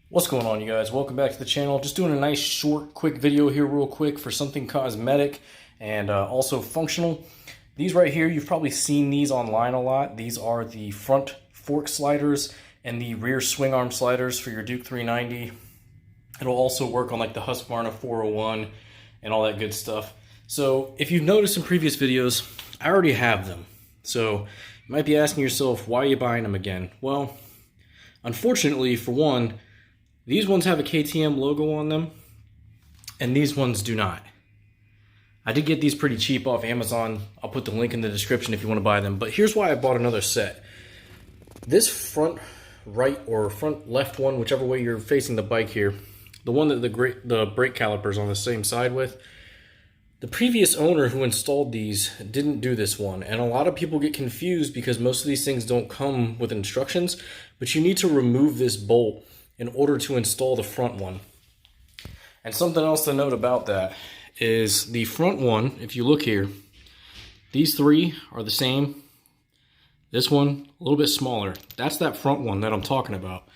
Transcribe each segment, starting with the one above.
What's going on, you guys? Welcome back to the channel. Just doing a nice short quick video here real quick for something cosmetic and also functional. These right here, you've probably seen these online a lot. These are the front fork sliders and the rear swing arm sliders for your Duke 390. It'll also work on like the Husqvarna 401 and all that good stuff. So if you've noticed in previous videos, I already have them. So you might be asking yourself, why are you buying them again? Well, unfortunately, for one, these ones have a KTM logo on them, and these ones do not. I did get these pretty cheap off Amazon. I'll put the link in the description if you want to buy them. But here's why I bought another set. This front right or front left one, whichever way you're facing the bike here, the one that the brake calipers on the same side with, the previous owner who installed these didn't do this one. And a lot of people get confused because most of these things don't come with instructions, but you need to remove this bolt in order to install the front one. And something else to note about that is the front one, if you look here, these three are the same. This one, a little bit smaller. That's that front one that I'm talking about.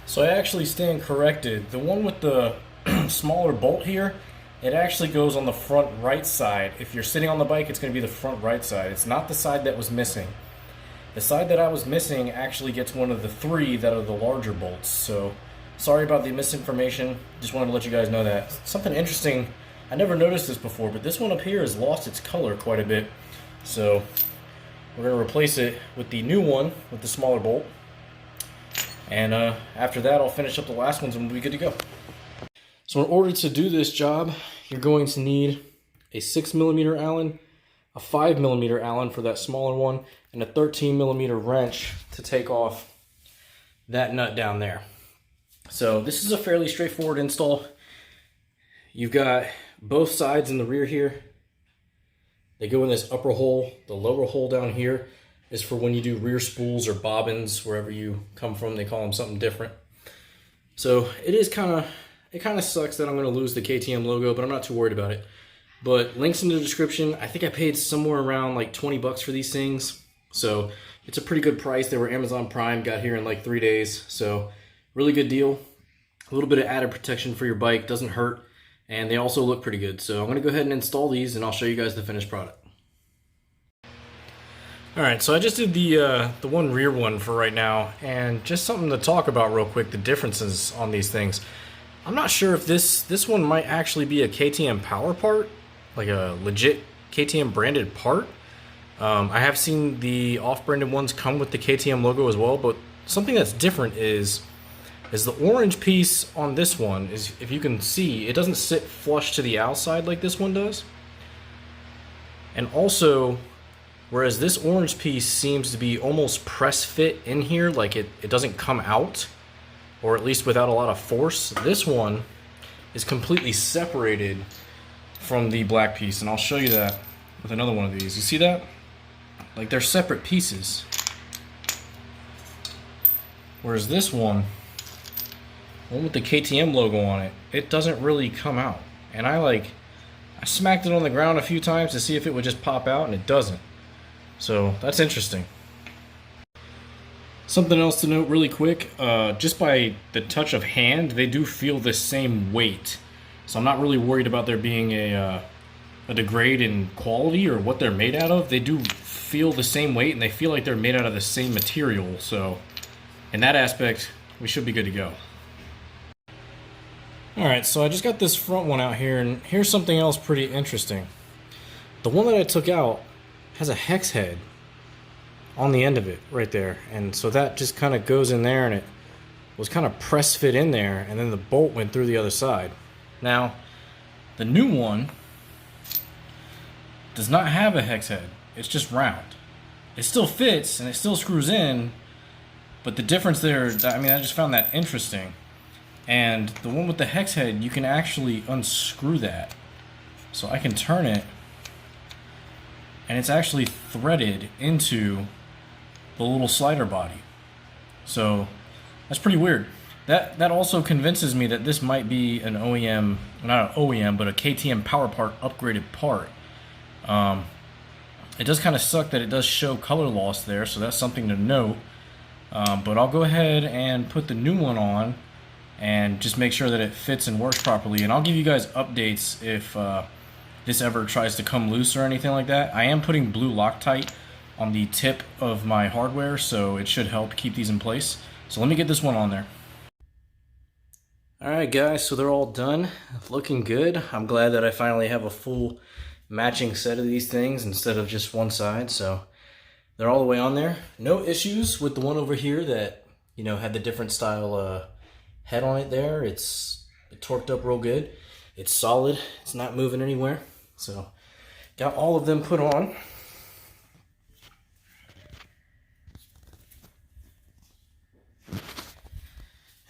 So I actually stand corrected. The one with the smaller bolt here, it actually goes on the front right side. If you're sitting on the bike, it's going to be the front right side. It's not the side that was missing. The side that I was missing actually gets one of the three that are the larger bolts. So sorry about the misinformation. Just wanted to let you guys know that. Something interesting, I never noticed this before, but this one up here has lost its color quite a bit. So we're going to replace it with the new one with the smaller bolt. And after that, I'll finish up the last ones and we'll be good to go. So in order to do this job, you're going to need a 6mm Allen, a 5mm Allen for that smaller one, and a 13mm wrench to take off that nut down there. So this is a fairly straightforward install. You've got both sides in the rear here. They go in this upper hole. The lower hole down here is for when you do rear spools or bobbins, wherever you come from. They call them something different. So it kind of sucks that I'm going to lose the KTM logo, but I'm not too worried about it. But links in the description. I think I paid somewhere around like 20 bucks for these things. So it's a pretty good price. They were Amazon Prime, got here in like 3 days. So really good deal. A little bit of added protection for your bike, doesn't hurt. And they also look pretty good. So I'm going to go ahead and install these and I'll show you guys the finished product. Alright, so I just did the one rear one for right now. And just something to talk about real quick, the differences on these things. I'm not sure if this one might actually be a KTM power part, like a legit KTM branded part. I have seen the off-branded ones come with the KTM logo as well, but something that's different is the orange piece on this one is, if you can see, it doesn't sit flush to the outside like this one does. And also, whereas this orange piece seems to be almost press fit in here, like it doesn't come out, or at least without a lot of force, this one is completely separated from the black piece. And I'll show you that with another one of these. You see that? Like, they're separate pieces. Whereas this one with the KTM logo on it, it doesn't really come out. And I smacked it on the ground a few times to see if it would just pop out, and it doesn't. So that's interesting. Something else to note really quick, just by the touch of hand, they do feel the same weight. So I'm not really worried about there being a degrade in quality or what they're made out of. They do feel the same weight, and they feel like they're made out of the same material. So in that aspect, we should be good to go. Alright, so I just got this front one out here, and here's something else pretty interesting. The one that I took out has a hex head on the end of it right there, and so that just kind of goes in there, and it was kind of press fit in there, and then the bolt went through the other side. Now the new one does not have a hex head. It's just round. It still fits and it still screws in, but the difference there, I mean, I just found that interesting. And the one with the hex head, you can actually unscrew that. So I can turn it, and it's actually threaded into the little slider body. So that's pretty weird. That also convinces me that this might be an OEM, not an OEM, but a KTM power part upgraded part. It does kind of suck that it does show color loss there, so that's something to note. But I'll go ahead and put the new one on and just make sure that it fits and works properly. And I'll give you guys updates if this ever tries to come loose or anything like that. I am putting blue Loctite on the tip of my hardware, so it should help keep these in place. So let me get this one on there. Alright guys, so they're all done, looking good. I'm glad that I finally have a full matching set of these things instead of just one side, so they're all the way on there. No issues with the one over here that, you know, had the different style head on it there. It torqued up real good. It's solid, it's not moving anywhere. So, got all of them put on.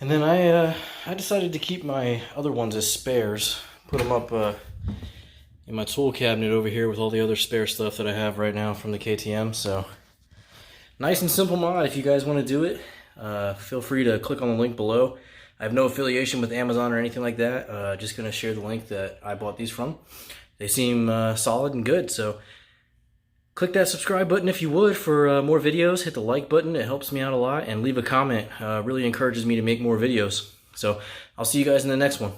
And then I decided to keep my other ones as spares. Put them up in my tool cabinet over here with all the other spare stuff that I have right now from the KTM. So, nice and simple mod. If you guys want to do it, feel free to click on the link below. I have no affiliation with Amazon or anything like that. Just going to share the link that I bought these from. They seem solid and good, so click that subscribe button if you would for more videos. Hit the like button, it helps me out a lot, and leave a comment. Really encourages me to make more videos. So I'll see you guys in the next one.